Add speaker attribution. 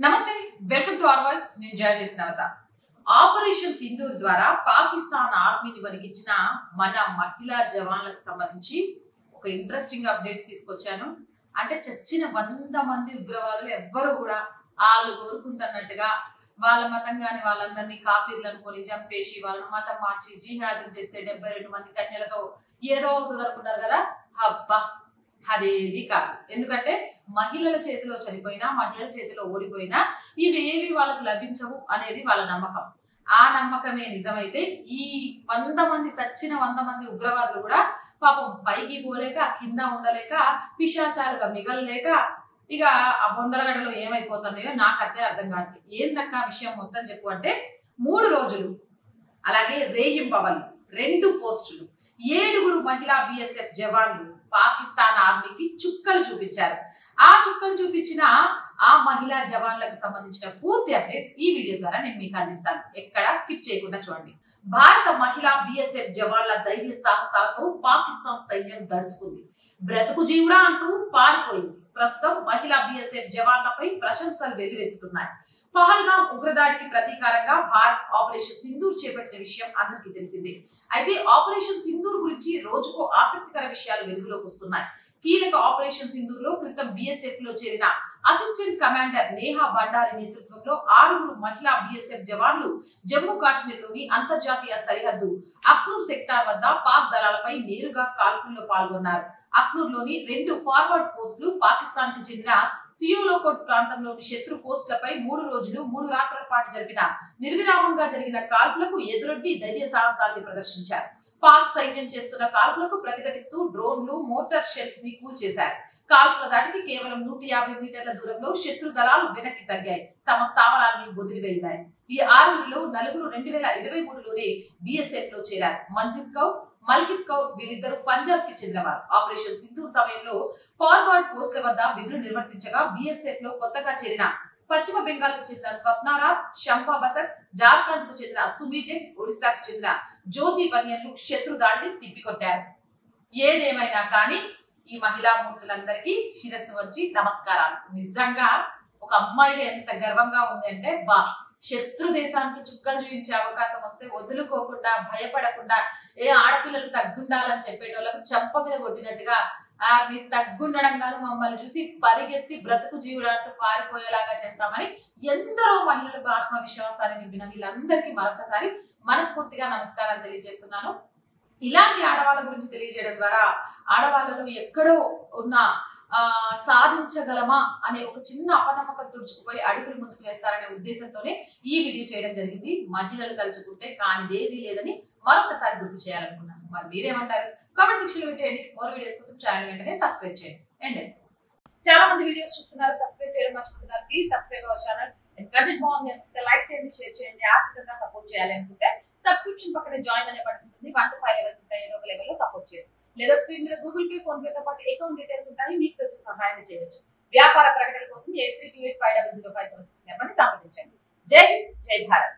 Speaker 1: నమస్తే welcome to our voice నేను journalist నవత operation Sindoor ద్వారా పాకిస్తాన్ ఆర్మీని వణికించిన మన మహిళా జవాన్లకు సంబంధించి ఒక ఇంట్రెస్టింగ్ అప్డేట్స్ తీసుకొచ్చాను. అంటే చచ్చిన 100 మంది ఉగ్రవాదులు ఎవ్వరు కూడా వాళ్ళు కోరుకుంటున్నట్టుగా వాళ్ళ మతంగాని వాళ్ళందరినీ కాపీర్లను కొని చంపేసి వాళ్ళని మతం మార్చి జిహాద్ చేస్తే 72 మంది కన్యలతో ఏదో అవుతుంది అనుకున్నారు కదా. అబ్బా అదేది కాదు. ఎందుకంటే మహిళల చేతిలో చనిపోయినా మహిళల చేతిలో ఓడిపోయినా ఇవేవి వాళ్ళకు లభించవు అనేది వాళ్ళ నమ్మకం. ఆ నమ్మకమే నిజమైతే ఈ 100 మంది చచ్చిన 100 మంది ఉగ్రవాదులు కూడా పాపం పైకి పోలేక కింద ఉండలేక పిశాచాలుగా మిగలలేక ఇక ఆ బొందలగడలో ఏమైపోతున్నాయో నాకైతే అర్థం కావట్లేదు. ఏందక్క విషయం మొత్తం చెప్పు అంటే 3 రోజులు అలాగే రేయింబవలు 2 పోస్టులు 7 మహిళా బిఎస్ఎఫ్ జవాన్లు పాకిస్తాన్ ఆర్మీకి చుక్కలు చూపించారు. ఆ చుక్కలు చూపించిన ఆ మహిళా జవాన్లకు సంబంధించిన పూర్తి అప్డేట్స్ ఈ వీడియో ద్వారా నేను మీకు అందిస్తాను. ఎక్కడ స్కిప్ చేయకుండా చూడండి. భారత మహిళా బిఎస్ఎఫ్ జవాన్ల ధైర్య సాహసాలతో పాకిస్తాన్ సైన్యం దడుచుకుంది. బ్రతుకు జీవుడా అంటూ పారిపోయింది. ప్రస్తుతం మహిళా బిఎస్ఎఫ్ జవాన్లపై ప్రశంసలు వెల్లువెత్తుతున్నాయి. పహల్గాం ఉగ్రదాడికి ప్రతీకారంగా భారత్ ఆపరేషన్ సింధూర్ చేపట్టిన విషయం అందరికీ తెలిసిందే. అయితే ఆపరేషన్ సింధూర్ గురించి రోజుకో ఆసక్తికర విషయాలు వెలుగులోకి వస్తున్నాయి. కీలక ఆపరేషన్ సింధూర్ లో క్రితం బిఎస్ఎఫ్ లో చేరిన అసిస్టెంట్ కమాండర్ నేహా భండారి నేతృత్వంలో 6 మహిళా బిఎస్ఎఫ్ జవాన్లు జమ్మూ కాశ్మీర్ లోని అంతర్జాతీయ సరిహద్దు అక్నూర్ సెక్టార్ వద్ద పాక్ దళాలపై నేరుగా కాల్పుల్లో పాల్గొన్నారు. అక్నూర్ లోని 2 ఫార్వర్డ్ పోస్టులు పాకిస్తాన్ కు చెందిన సియోలోకోట్ ప్రాంతంలోని శత్రు పోస్టులపై 3 రోజులు 3 రాత్రుల పాటు జరిపిన నిర్విరామంగా జరిగిన కాల్పులకు ఎదురొడ్డి ధైర్య సాహసాన్ని ప్రదర్శించారు. పాక్ సైన్యం చేస్తున్న కాల్పులకు ప్రతిఘటిస్తూ డ్రోన్లు మోటార్ షెల్స్ ని కూల్చేశారు. కాల్పుల దాటికి కేవలం 150 మీటర్ల దూరంలో శత్రు దళాలు వెనక్కి తగ్గాయి, తమ స్థావరాన్ని వదిలివేయాయి. ఈ 6లో 4 2023లోనే బిఎస్ఎఫ్ లో చేరారు. మంజిద్ కౌర్, మల్కిత్ కౌర్ వీరిద్దరూ పంజాబ్ కి చెందినవారు. ఆపరేషన్ సింధూర్ సమయంలో ఫార్వర్డ్ పోస్టుల వద్ద విధులు నిర్వర్తించగా బిఎస్ఎఫ్ లో కొత్తగా చేరిన పశ్చిమ బెంగాల్ కు చెందిన స్వప్నారాజ్, శంపా బసక్, జార్ఖండ్ కు చెందిన సుమీజెక్స్, ఒడిశాకు చెందిన జ్యోతి బనియన్లు శత్రు దాడిని తిప్పికొట్టారు. ఏదేమైనా కానీ ఈ మహిళా మూర్తులందరికీ శిరస్సు వచ్చి నమస్కారాలు. నిజంగా ఒక అమ్మాయిగా ఎంత గర్వంగా ఉంది అంటే శత్రు దేశానికి చుక్కలు చూపించే అవకాశం వస్తే వదులుకోకుండా భయపడకుండా ఏ ఆడపిల్లలు తగ్గుండాలని చెప్పేటోళ్ళకు చంప మీద కొట్టినట్టుగా మీరు తగ్గుండడం కాదు, మమ్మల్ని చూసి పరిగెత్తి బ్రతుకు జీవుడంటూ పారిపోయేలాగా చేస్తామని ఎందరో మహిళలకు ఆత్మవిశ్వాసాన్ని నింపిన వీళ్ళందరికీ మరొకసారి మనస్ఫూర్తిగా నమస్కారాలు తెలియజేస్తున్నాను. ఇలాంటి ఆడవాళ్ళ గురించి తెలియజేయడం ద్వారా ఆడవాళ్ళలో ఎక్కడో ఉన్న సాధించగలమా అనే ఒక చిన్న అపనమ్మకం తుడుచుకుపోయి అడుగులు ముందుకు వేస్తారనే ఉద్దేశంతోనే ఈ వీడియో చేయడం జరిగింది. మహిళలు తలుచుకుంటే కానిదేది లేదని మరొకసారి గుర్తు చేయాలనుకున్నాను. మరి మీరేమంటారు? కామెంట్ సెక్షన్ లో పెట్టేయండి. మోర్ వీడియోస్ కోసం ఛానల్ వెంటనే సబ్స్క్రైబ్ చేయండి. అండ్ చాలా మంది వీడియోస్ చూస్తున్నారు, సబ్స్క్రైబ్ చేయడం మర్చిపోతున్నారు. Please subscribe our channel. Content బాగుంది అనిపిస్తే లైక్ చేయండి, షేర్ చేయండి. ఆర్థికంగా సపోర్ట్ చేయాలి అనుకుంటే సబ్స్క్రిప్షన్ పక్కన జాయిన్ అనే బటన్ ఉంటుంది. 1 to 5 లెవెల్స్ ఉంటాయి. ఏదో ఒక లెవెల్లో సపోర్ట్ చేయండి. లేదా స్క్రీన్ మీద గూగుల్ పే, ఫోన్ పే తో పాటు అకౌంట్ డీటెయిల్స్ ఉంటాయి. మీకు వచ్చిన సహాయం చేయవచ్చు. వ్యాపార ప్రకటన కోసం 8328500576 నెంబర్ని సంప్రదించండి. జై హింద్, జై భారత్.